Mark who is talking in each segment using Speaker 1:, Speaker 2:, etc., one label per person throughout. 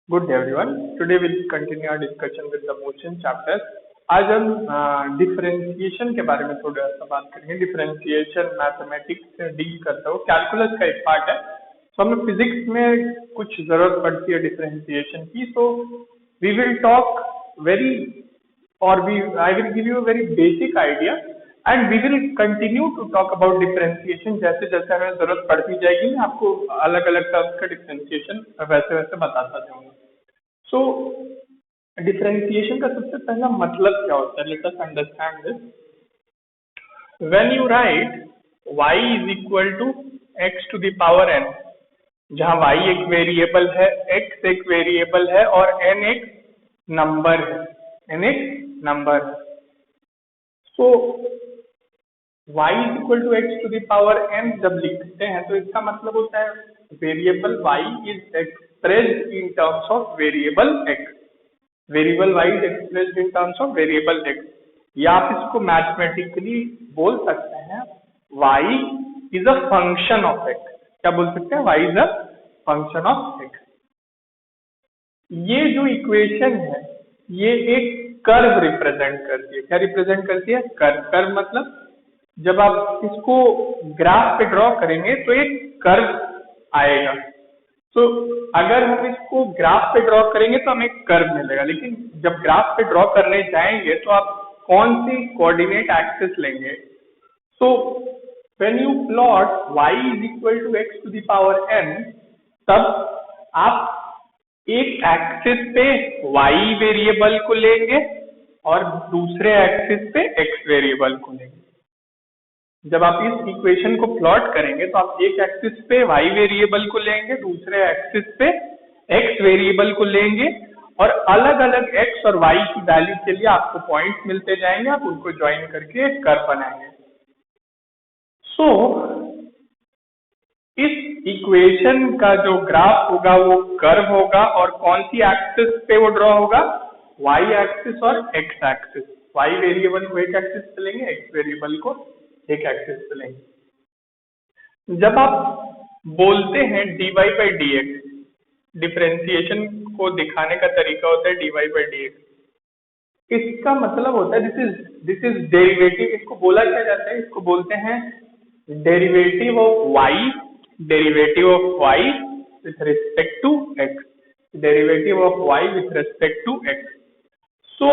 Speaker 1: Good day everyone. Today we'll continue our discussion with the motion chapter. आज हम differentiation के बारे में थोड़ा सा बात करेंगे. डिफरेंशिएशन मैथमेटिक्स से डील करता है, कैलकुलस का एक पार्ट है. तो हमें फिजिक्स में कुछ जरूरत पड़ती है डिफरेंशिएशन की. तो we will talk very I will give you a very basic idea and we will continue to talk about differentiation. जैसे जैसे हमें जरूरत पड़ती जाएगी मैं आपको अलग अलग टर्म्स का डिफरेंशिएशन वैसे वैसे बताता जाऊंगा. सो डिफरेंशिएशन का सबसे पहला मतलब क्या होता है? Let us understand this. When you write y is equal to x to the power n, जहां y एक वेरिएबल है, x एक वेरिएबल है और n एक नंबर है. So y is equal to x to the power n जब लिखते हैं तो इसका मतलब होता है variable y is expressed in terms of variable x. Variable y is expressed in terms of variable x. या आप इसको मैथमेटिकली बोल सकते हैं y is a function of x. क्या बोल सकते हैं? y is a function of x. ये जो इक्वेशन है ये एक कर्व रिप्रेजेंट करती है. क्या रिप्रेजेंट करती है? कर्व मतलब जब आप इसको ग्राफ पे ड्रॉ करेंगे तो एक कर्व आएगा. तो अगर हम इसको ग्राफ पे ड्रॉ करेंगे तो हमें कर्व मिलेगा, लेकिन जब ग्राफ पे ड्रॉ करने जाएंगे तो आप कौन सी कोऑर्डिनेट एक्सिस लेंगे? So when you plot y is equal to x to the power n, तब आप एक एक्सिस पे y वेरिएबल को लेंगे और दूसरे एक्सिस पे x वेरिएबल को लेंगे. जब आप इस इक्वेशन को प्लॉट करेंगे तो आप एक एक्सिस पे y वेरिएबल को लेंगे, दूसरे एक्सिस पे x वेरिएबल को लेंगे और अलग अलग x और y की वैल्यू के लिए आपको पॉइंट्स मिलते जाएंगे. आप उनको ज्वाइन करके एक कर्व बनाएंगे. सो इस इक्वेशन का जो ग्राफ होगा वो कर्व होगा और कौन सी एक्सिस पे वो ड्रॉ होगा? y एक्सिस और x एक्सिस. y वेरिएबल को एक एक्सिस पे लेंगे, x वेरिएबल को एक एक्सिस पे लेंगे. जब आप बोलते हैं dy by dx, डिफरेंशिएशन को दिखाने का तरीका होता है dy by dx. इसका मतलब होता है दिस इज डेरिवेटिव. इसको बोला क्या जाता है? इसको बोलते हैं derivative of y with respect to x. Derivative of y with respect to x. So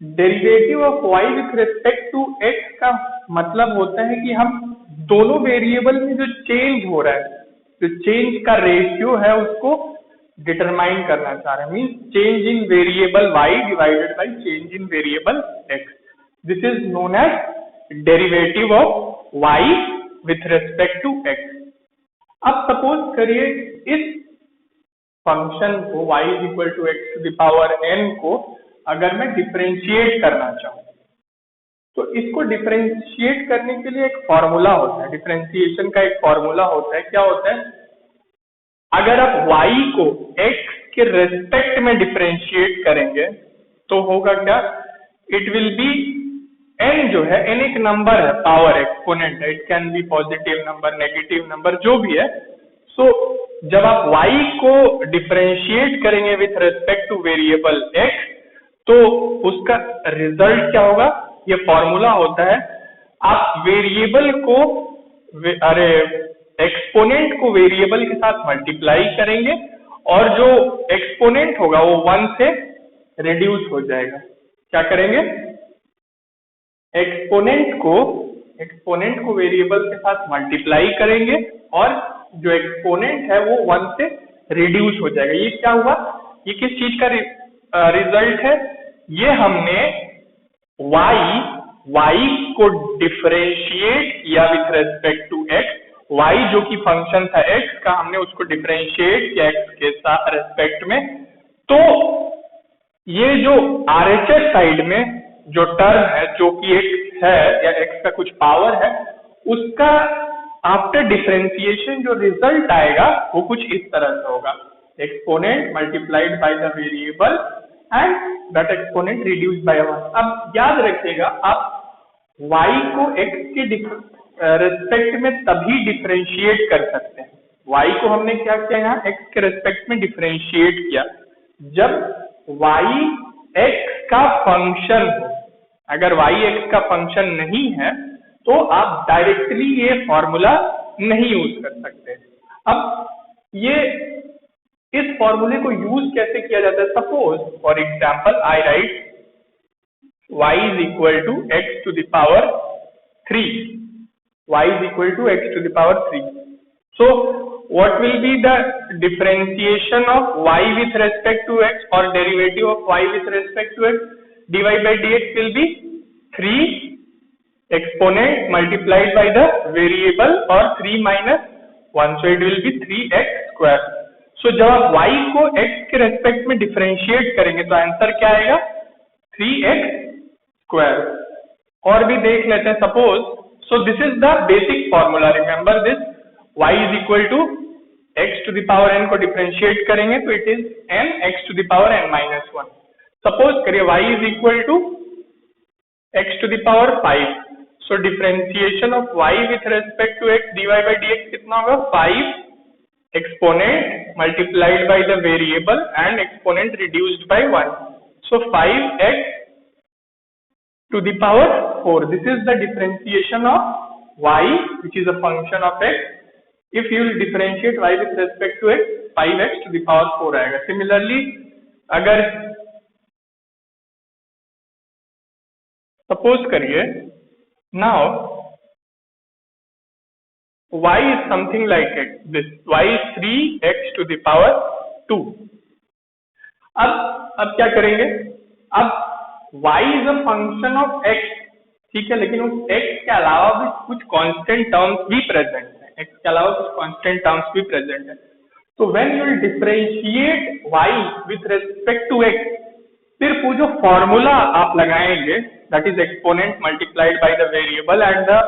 Speaker 1: derivative of y with respect to x का मतलब होता है कि हम दोनों वेरिएबल में जो चेंज हो रहा है, जो चेंज का रेशियो है उसको डिटरमाइन करना चाह रहे हैं. Means change in variable y divided by change in variable x. This is known as derivative of y with respect to x. अब सपोज करिए इस फंक्शन को y is equal to x to the power n को अगर मैं differentiate करना चाहूँ तो इसको डिफरेंशिएट करने के लिए एक फॉर्मूला होता है. डिफरेंशिएशन का एक फॉर्मूला होता है. क्या होता है? अगर आप y को x के रेस्पेक्ट में डिफरेंशिएट करेंगे तो होगा क्या? इट विल बी n जो है, n एक नंबर है, पावर एक्सपोनेंट है. It can be positive number, negative number, जो भी है. सो जब आप y को डिफरेंशिएट करेंगे with respect two variable x तो उसका रिजल्ट क्या होगा? ये फॉर्मूला होता है आप वेरिएबल को एक्सपोनेंट को वेरिएबल के साथ मल्टीप्लाई करेंगे और जो एक्सपोनेंट होगा वो 1 से रिड्यूस हो जाएगा. क्या करेंगे? एक्सपोनेंट को वेरिएबल के साथ मल्टीप्लाई करेंगे और जो एक्सपोनेंट है वो 1 से रिड्यूस हो जाएगा. ये क्या हुआ? ये किस चीज का रिजल्ट है? ये हमने y को डिफरेंशिएट किया with respect to x. y जो कि फंक्शन था x का, हमने उसको डिफरेंशिएट किया x के साथ रेस्पेक्ट में. तो ये जो RHS साइड में जो टर्म है जो कि x है या x का कुछ पावर है, उसका आफ्टर डिफरेंशिएशन जो रिजल्ट आएगा वो कुछ इस तरह से होगा. Exponent multiplied by the variable and that exponent reduced by 1. अब याद रखिएगा आप y को x के रेस्पेक्ट में तभी डिफरेंशिएट कर सकते हैं y को हमने क्या किया, यहाँ x के रेस्पेक्ट में डिफरेंशिएट किया। जब y x का फंक्शन हो, अगर y x का फंक्शन नहीं है तो आप डायरेक्टली ये फॉर्मूला नहीं यूज कर सकते। अब ये इस फॉर्मूले को यूज कैसे किया जाता है? Suppose for example I right y is equal to x to the power 3, y is equal to x to the power 3. So what will be the differentiation of y with respect to x or derivative of y with respect to x? dy by dx will be 3 exponent multiplied by the variable or 3 minus 1. So it will be 3x square. So जब आप y को x के respect में differentiate करेंगे तो answer क्या आएगा? 3x square. और भी देख लेते हैं। Suppose, so this is the basic formula, remember this, y is equal to x to the power n को डिफरेंशिएट करेंगे तो it is n x to the power n minus 1। Suppose करिए y is equal to x to the power 5, so differentiation of y with respect to x dy by dx कितना होगा? 5 exponent multiplied by the variable and exponent reduced by 1, so 5x to the power 4. This is the differentiation of y which is a function of x. If you will differentiate y with respect to x, 5x to the power 4 आएगा। Similarly, अगर suppose करिए now y is something like this, y is 3x to the power 2. अब क्या करेंगे? अब y is a function of x, ठीक है, लेकिन उस x के अलावा भी कुछ कांस्टेंट टर्म्स भी प्रेजेंट है, x के अलावा कुछ कांस्टेंट टर्म्स भी प्रेजेंट है। तो when you will differentiate y with respect to x, सिर्फ वो जो फॉर्मूला आप लगाएंगे that is exponent multiplied by the variable and the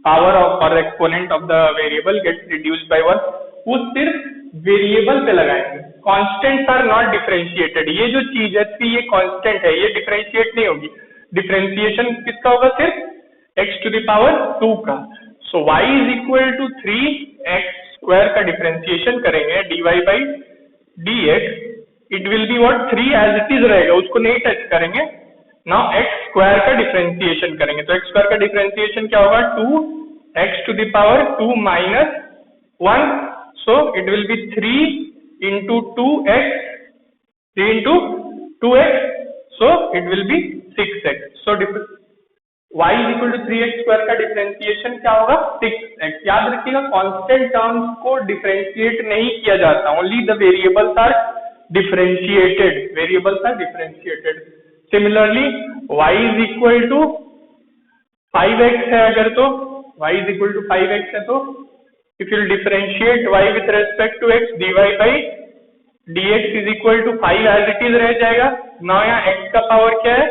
Speaker 1: power of और exponent of the variable gets reduced by 1, वो सिर्फ वेरिएबल पे लगाएंगे। Constants are not differentiated. ये जो चीज है 3 ये कांस्टेंट है, ये डिफरेंशिएट नहीं होगी। डिफरेंशिएशन किसका होगा? सिर्फ x टू द पावर 2 का। So y is equal to 3x square का डिफरेंशिएशन करेंगे dy by dx, it will be what? 3 as it is रहेगा, उसको नहीं टच करेंगे। नाउ x स्क्वायर का डिफरेंशिएशन करेंगे तो x स्क्वायर का डिफरेंशिएशन क्या होगा? 2x to the power 2 minus 1, so it will be 3 into 2x, 3 into 2x, so it will be 6x. So y is equal to 3x square का differentiation क्या होगा? 6x। याद रखिएगा कांस्टेंट टर्म्स को differentiate नहीं किया जाता, only the variables are differentiated, variables are differentiated. Similarly y is equal to 5x है अगर, तो y is equal to 5x है तो if you differentiate y with respect to x, dy by dx is equal to 5 as it is रह जाएगा। now यहाँ x का power क्या है?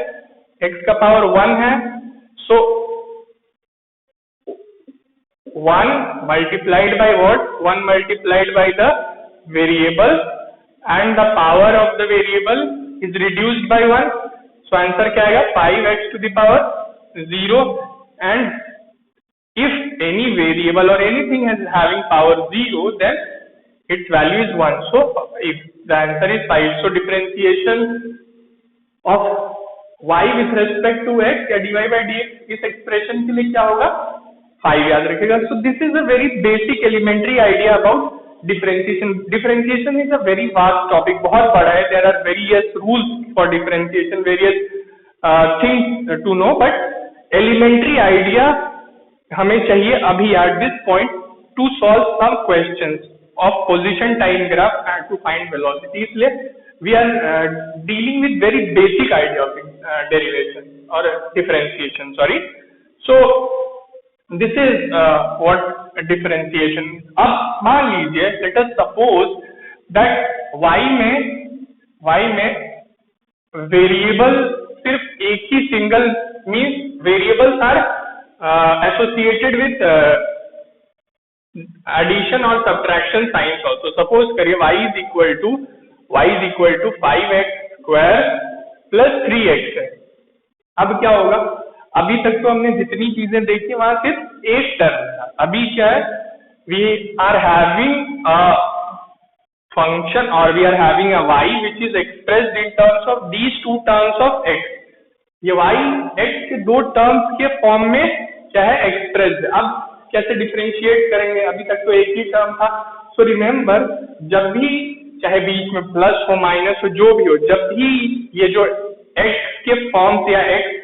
Speaker 1: x का पावर 1 है, so 1 multiplied by what? 1 multiplied by the variable and the power of the variable is reduced by 1, so answer क्या आएगा? 5x to the power 0, and if any variable or anything is having power 0, then its value is 1. So if the answer is 5, so differentiation of y with respect to x या dy by dx इस expression के लिए क्या होगा? 5 याद रखिएगा। So this is a very basic elementary idea about differentiation. Differentiation is a very vast topic, बहुत बड़ा है। There are various rules for differentiation, various things to know, but elementary idea हमें चाहिए अभी at this point to solve some questions of position time graph and to find velocity. इसलिए we are dealing with very basic idea of derivation और differentiation, sorry. So this is what differentiation. अब मान लीजिए let us suppose that y में variable सिर्फ एक ही single means variables are associated with addition or subtraction signs also. Suppose करिए y is equal to 5x square plus 3x है। अब क्या होगा? अभी तक तो हमने जितनी चीजें देखी वहां सिर्फ एक टर्म था, अभी क्या है? we are having a function or we are having a y which is expressed in terms of these two terms of x. ये y x के दो टर्म्स के फॉर्म में क्या है एक्सप्रेस्ड है. अब कैसे डिफरेंशिएट करेंगे, अभी तक तो एक ही टर्म था. सो रिमेम्बर, जब भी चाहे बीच में प्लस हो माइनस हो जो भी हो, जब भी ये जो x के फॉर्म्स या x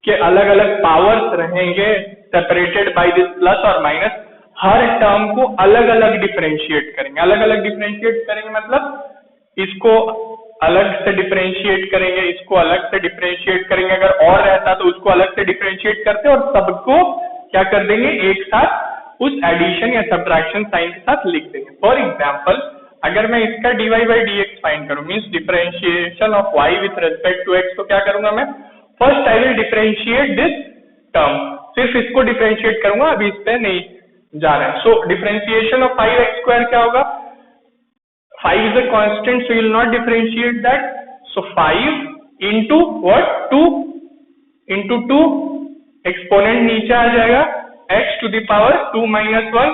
Speaker 1: के अलग अलग पावर्स रहेंगे सेपरेटेड बाय दिस प्लस और माइनस, हर टर्म को अलग अलग डिफरेंशिएट करेंगे. अलग अलग डिफरेंशिएट करेंगे मतलब इसको अलग से डिफरेंशिएट करेंगे, इसको अलग से डिफरेंशिएट करेंगे, अगर और रहता तो उसको अलग से डिफरेंशिएट करते और सबको क्या कर देंगे एक साथ उस एडिशन या सब्ट्रैक्शन साइन के साथ लिख देंगे. फॉर एग्जांपल, अगर मैं इसका dy by dx फाइंड करूं, means differentiation of y with respect to x, तो क्या करूंगा मैं, first I will differentiate this term, सिर्फ इसको डिफरेंशिएट करूंगा, अभी इस पे नहीं जा रहा है. सो डिफरेंशिएशन ऑफ 5x² क्या होगा, 5 is a constant, so you will not differentiate that. So 5 into what, 2 into 2, exponent नीचे आ जाएगा, x to the power 2 minus 1,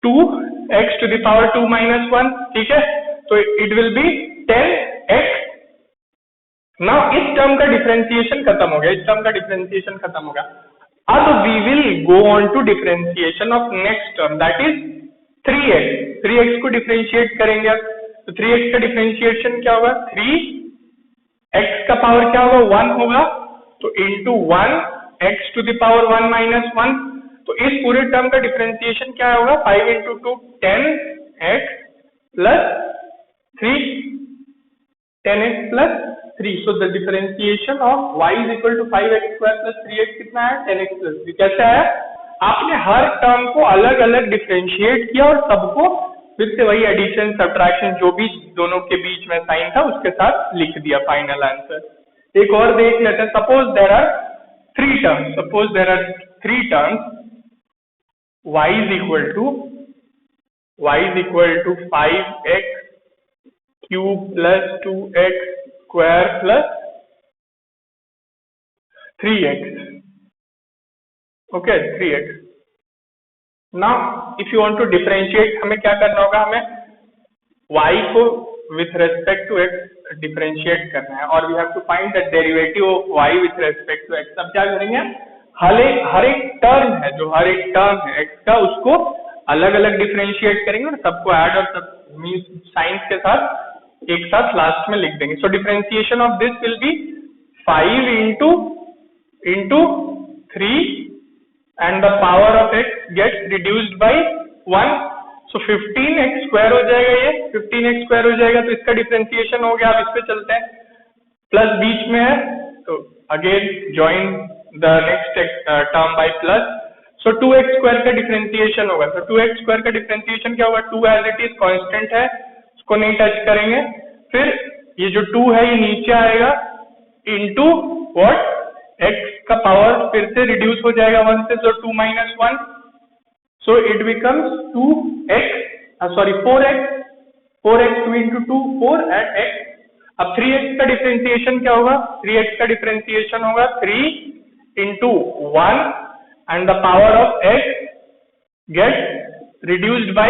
Speaker 1: 2x to the power 2 minus 1, ठीक है. तो it will be 10x. Now इस term का differentiation खत्म हो गया, इस टर्म का डिफरेंशिएशन खत्म हो गया. अब we will go on to differentiation of next term, that is 3x. 3x को डिफरेंशिएट करेंगे अब, तो 3x का डिफरेंशिएशन क्या होगा, 3x का पावर क्या होगा, 1 होगा, तो into 1 x to the power 1 minus 1. तो इस पूरे टर्म का डिफरेंशिएशन क्या होगा, 5 into 2 10x plus 3, 10x plus 3. So the differentiation of y is equal to 5x square plus 3x कितना है, 10x plus 3. कैसे है, आपने हर टर्म को अलग अलग डिफरेंशिएट किया और सबको फिर से वही एडिशन सब्ट्रैक्शन जो भी दोनों के बीच में साइन था उसके साथ लिख दिया फाइनल आंसर. एक और देख लेते हैं. Suppose there are 3 terms, suppose there are 3 terms, y is equal to 5x cube plus 2x square plus 3x. Okay, 3x. Now if you want to differentiate, हमें क्या करना होगा, हमें y को with respect to x differentiate करना है और we have to find the derivative of y with respect to x. अब क्या करेंगे, हर एक टर्म है, जो हर एक टर्म है x का, उसको अलग अलग डिफरेंशिएट करेंगे और सबको ऐड और सब मींस साइंस के साथ एक साथ लास्ट में लिख देंगे. So differentiation of this will be 5 into 3 and the power of x gets reduced by 1. So 15x square हो जाएगा, ये 15x square हो जाएगा, तो इसका डिफरेंशिएशन हो गया. अब इस पे चलते हैं, प्लस बीच में है तो again join the next term by plus. So 2x square का डिफरेंशिएशन होगा. तो 2x स्क्वायर का डिफरेंशिएशन क्या होगा, 2 एज इट इज कांस्टेंट है, इसको नहीं टच करेंगे. फिर ये जो 2 है ये नीचे आएगा इनटू व्हाट, x का पावर फिर से रिड्यूस हो जाएगा 1 से, so 2 minus 1, so it becomes 4x, 2 into 2 4 and x. अब 3x का डिफरेंशिएशन क्या होगा, 3x का डिफरेंशिएशन होगा 3 into 1 and the power of x gets reduced by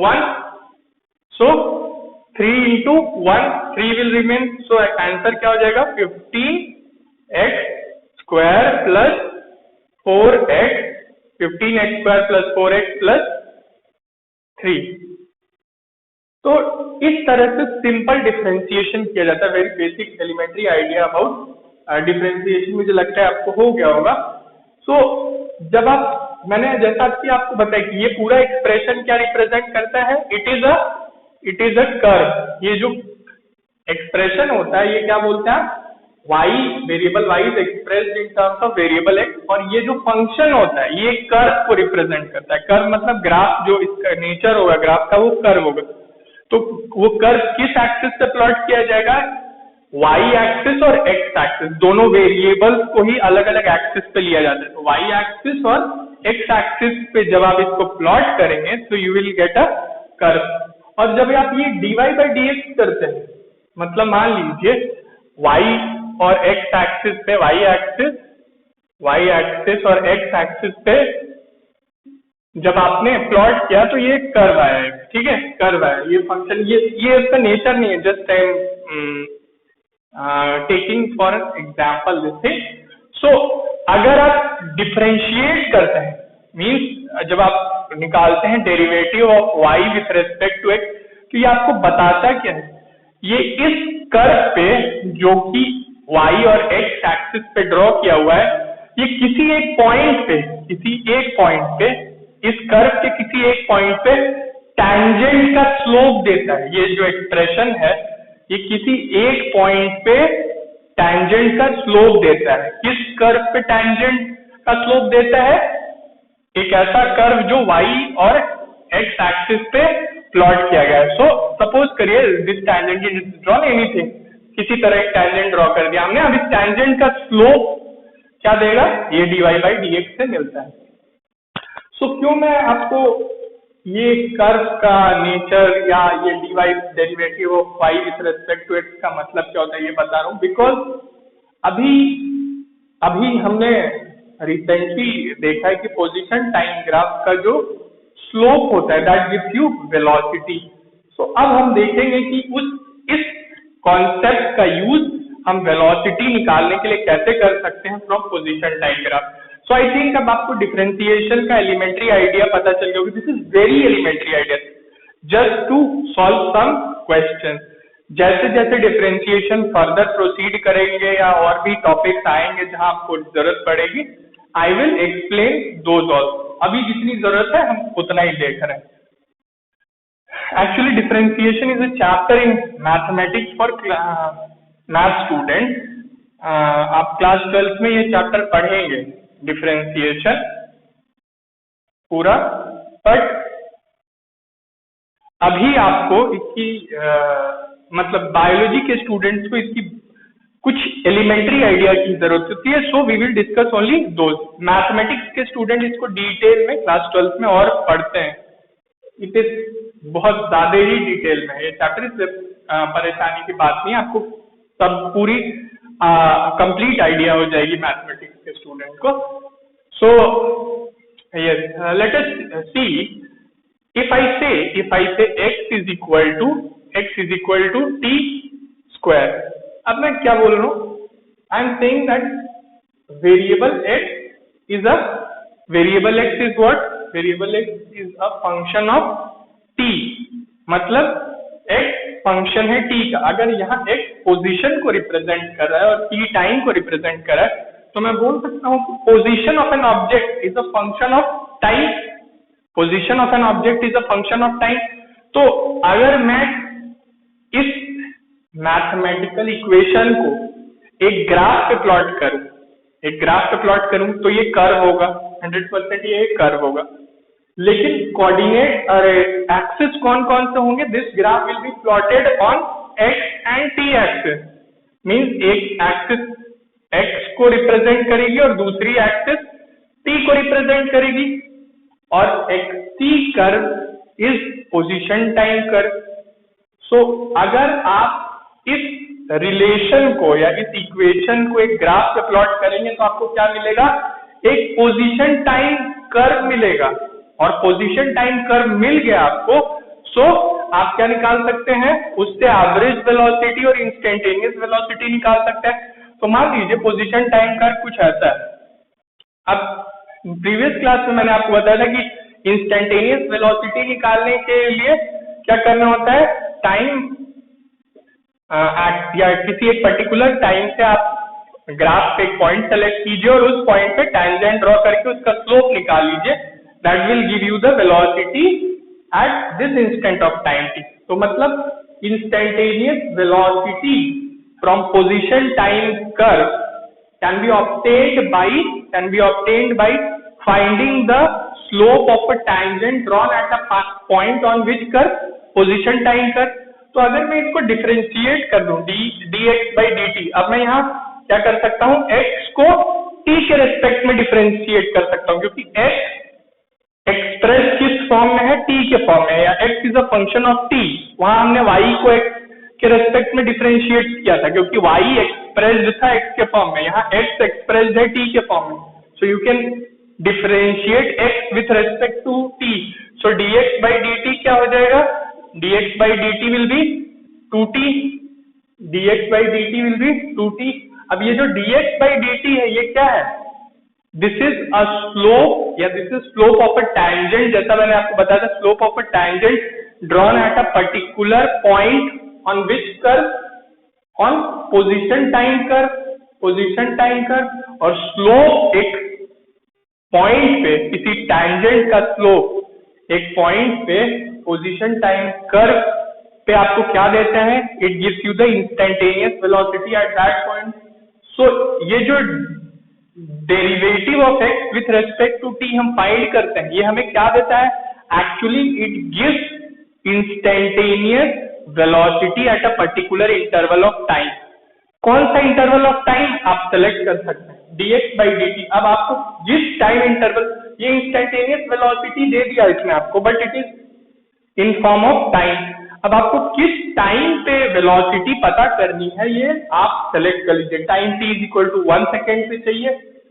Speaker 1: 1, so 3 into 1, 3 will remain, so answer क्या हो जाएगा, 15x square plus 4x, 15x square plus 4x plus 3. तो इस तरह से सिंपल डिफरेंशिएशन किया जाता है. Very basic elementary idea about differentiation मुझे लगता है आपको हो गया होगा. सो जब आप, मैंने जैसा कि आपको बताया कि ये पूरा एक्सप्रेशन क्या रिप्रेजेंट करता है, इट इज अ कर्व. ये जो एक्सप्रेशन होता है ये क्या बोलते हैं, y, variable y is expressed in terms of variable x, और ये जो फंक्शन होता है ये कर्व को रिप्रेजेंट करता है. कर्व मतलब ग्राफ, जो इसका नेचर होगा ग्राफ का वो कर्व होगा. तो वो कर्व किस एक्सिस पे प्लॉट किया जाएगा, y एक्सिस और x एक्सिस, दोनों वेरिएबल्स को ही अलग अलग एक्सिस पे लिया जाता है. तो y एक्सिस और x एक्सिस पे जब आप इसको प्लॉट करेंगे तो you will get a curve. और जब आप ये dy by dx करते हैं, मतलब मान लीजिए y और x एक्सिस पे, y एक्सिस और x एक्सिस पे जब आपने प्लॉट किया तो ये कर्व आया है, ठीक है, कर्व आया, ये फंक्शन, ये इसका नेचर नहीं है, just I am taking for example this thing. So अगर आप डिफरेंशिएट करते हैं, मीन्स जब आप निकालते हैं derivative of y with respect to x, तो ये आपको बताता क्या है, ये इस कर्व पे जो कि वाई और एक्स एक्सिस पे ड्रॉ किया हुआ है, ये किसी एक पॉइंट पे इस कर्व के किसी एक पॉइंट पे टैंजेंट का स्लोप देता है। ये जो एक्सप्रेशन है ये किसी एक पॉइंट पे टैंजेंट का स्लोप देता है। किस कर्व पे टैंजेंट का स्लोप देता है? एक ऐसा कर्व जो y और x एक्सिस पे प्लॉट किया गया है। सो सपोज करिए this tangent is drawn anything, किसी तरह एक टैंजेंट ड्रॉ कर दिया हमने। अब इस टैंजेंट का स्लोप क्या देगा? ये dy बाई dx से मिलता है। सो क्यों मैं आपको ये कर्व का नेचर या ये dy derivative of y with respect to x का मतलब क्या होता है ये बता रहा हूँ, बिकॉज अभी हमने रिसेंटली देखा है कि पोजीशन टाइम ग्राफ का जो स्लोप होता है दैट गिव्स यू वेलोसिटी। सो अब हम देखेंगे कि इस कॉन्सेप्ट का यूज हम वेलोसिटी निकालने के लिए कैसे कर सकते हैं from position time graph. So I think अब आपको डिफरेंशिएशन का एलिमेंट्री आइडिया पता चल गया होगा। This is very elementary idea, just to solve some question. जैसे जैसे डिफरेंशिएशन फर्दर प्रोसीड करेंगे या और भी टॉपिक्स आएंगे जहां आपको जरूरत पड़ेगी, I will explain those also. अभी जितनी जरूरत है हम उतना ही देख रहे हैं। Actually differentiation is a chapter in mathematics for math student. आप क्लास 12th में ये चैप्टर पढ़ेंगे डिफरेंशिएशन पूरा, बट अभी आपको इसकी मतलब बायोलॉजी के स्टूडेंट्स को इसकी कुछ एलिमेंट्री आइडिया की जरूरत होती है। So we will discuss only those. Mathematics के स्टूडेंट इसको डिटेल में क्लास 12th में और पढ़ते हैं, इट इज बहुत ज्यादा ही डिटेल में ये चैप्टर। इससे परेशानी की बात नहीं, आपको सब पूरी कंप्लीट आइडिया हो जाएगी मैथमेटिक्स के स्टूडेंट को। So yes, let us see, if I say x is equal to t square, अब मैं क्या बोल रहा हूँ? I am saying that variable x is what? Variable x is a function of t, मतलब x function है t का। अगर यहाँ x पोजीशन को रिप्रेजेंट कर रहा है और t टाइम को रिप्रेजेंट कर रहा है, तो मैं बोल सकता हूँ कि position of an object is a function of time. Position of an object is a function of time. तो अगर मैं इस मैथमेटिकल इक्वेशन को एक ग्राफ पे प्लॉट करूं तो ये कर्व होगा, 100% ये कर्व होगा। लेकिन कोऑर्डिनेट और एक्सिस कौन कौन से होंगे? This graph will be plotted on x and T axis, means एक एक्सिस एक्स को रिप्रेजेंट करेगी और दूसरी एक्सिस टी को रिप्रेजेंट करेगी। और एक T curve is position time curve. So अगर आप इस रिलेशन को या इस इक्वेशन को एक ग्राफ पे प्लॉट करेंगे तो आपको क्या मिलेगा? एक पोजीशन टाइम कर्व मिलेगा। और पोजीशन टाइम कर्व मिल गया आपको, सो आप क्या निकाल सकते हैं? उससे एवरेज वेलोसिटी और इंस्टेंटेनियस वेलोसिटी निकाल सकते हैं। तो मान लीजिए पोजीशन टाइम कर्व कुछ ऐसा है। अब प्रीवियस क्लास में मैंने आपको बताया था कि इंस्टेंटेनियस वेलोसिटी निकालने के लिए क्या करना होता है? टाइम या किसी एक पर्टिकुलर टाइम से आप ग्राफ पे एक पॉइंट सेलेक्ट कीजिए और उस पॉइंट पे टैंजेंट ड्रॉ करके उसका स्लोप निकाल लीजिए। That will give you the velocity at this instant of time t। तो मतलब instantaneous velocity from position time curve can be obtained by finding the slope of a tangent drawn at a point on which curve? position time curve। तो अगर मैं इसको differentiate कर दूं dx by dt, अब मैं यहाँ क्या कर सकता हूँ? x को t के रेस्पेक्ट में डिफरेंशिएट कर सकता हूँ, क्योंकि x एक्सप्रेस किस फॉर्म में है? t के फॉर्म में, या x is a function of t। वहां हमने y को x के रेस्पेक्ट में डिफरेंशिएट किया था क्योंकि y एक्सप्रेस्ड था x के फॉर्म में, यहाँ x एक्सप्रेस्ड है t के फॉर्म में। So you can differentiate x with respect to t, so dx by dt क्या हो जाएगा, dx by dt will be 2t, dx by dt will be 2t। अब ये जो dx by dt है ये क्या है, दिस इज अ स्लोप या this is slope of a tangent, जैसा मैंने आपको बताया था slope of a tangent drawn at a particular point on which curve, on position time curve, position time curve. और स्लोप एक पॉइंट पे किसी टैंजेंट का स्लोप एक पॉइंट पे पोजीशन टाइम कर्व पे आपको क्या देता है, it gives you the instantaneous velocity at that point. So ये जो derivative of x with respect to t हम फाइंड करते हैं, ये हमें क्या देता है, actually it gives instantaneous velocity at a particular interval of time. कौन सा इंटरवल ऑफ टाइम आप सेलेक्ट कर सकते हैं, dx by dt। अब आपको जिस टाइम इंटरवल, ये इंस्टेंटेनियस वेलोसिटी दे दिया इसमें आपको, but it is in form of time. अब आपको किस टाइम पे वेलोसिटी पता करनी है ये आप सेलेक्ट कर लीजिए। Time t is equal to 1 second पे चाहिए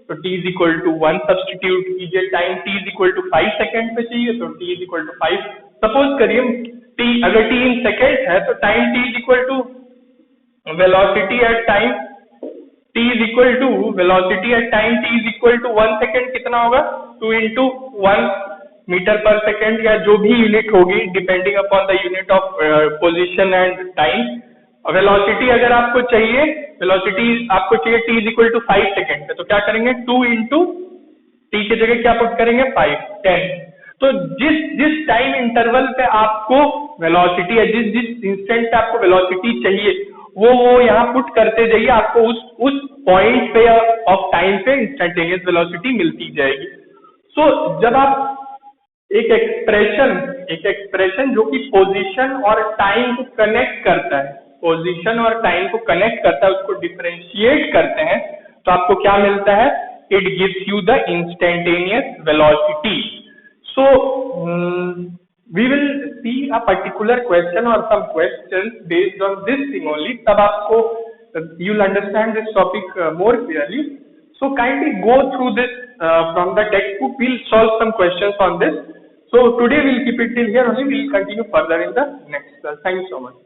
Speaker 1: तो t is equal to 1 substitute कीजिए, time t is equal to 5 second पे चाहिए तो t is equal to 5। Suppose करिए t, अगर t इन सेकेंड है तो time t is equal to velocity at time t is equal to velocity at time t is equal to 1 second, कितना होगा 2 into 1 metre पर second या जो भी यूनिट होगी depending upon the unit of position and time. Velocity अगर आपको चाहिए, वेलोसिटी आपको चाहिए t is equal to 5 second पे, तो क्या करेंगे 2 इंटू t की जगह क्या पुट करेंगे 5, 10। तो जिस जिस टाइम इंटरवल पे आपको वेलोसिटी या जिस जिस इंस्टेंट पे आपको वेलोसिटी चाहिए वो यहाँ पुट करते जाइए, आपको उस पॉइंट पे ऑफ टाइम पे इंस्टेंटेनियस वेलोसिटी मिलती जाएगी। सो जब आप एक एक्सप्रेशन जो कि पोजीशन और टाइम को कनेक्ट करता है, पोजीशन और टाइम को कनेक्ट करता है, उसको डिफरेंशिएट करते हैं तो आपको क्या मिलता है, it gives you the instantaneous velocity. So we will see a particular question or some questions based on this thing only, तब आपको you'll understand this topic more clearly. So kindly go through this from the textbook. We'll solve some questions on this. So today we'll keep it till here only. We'll continue further in the next class. Thank you so much.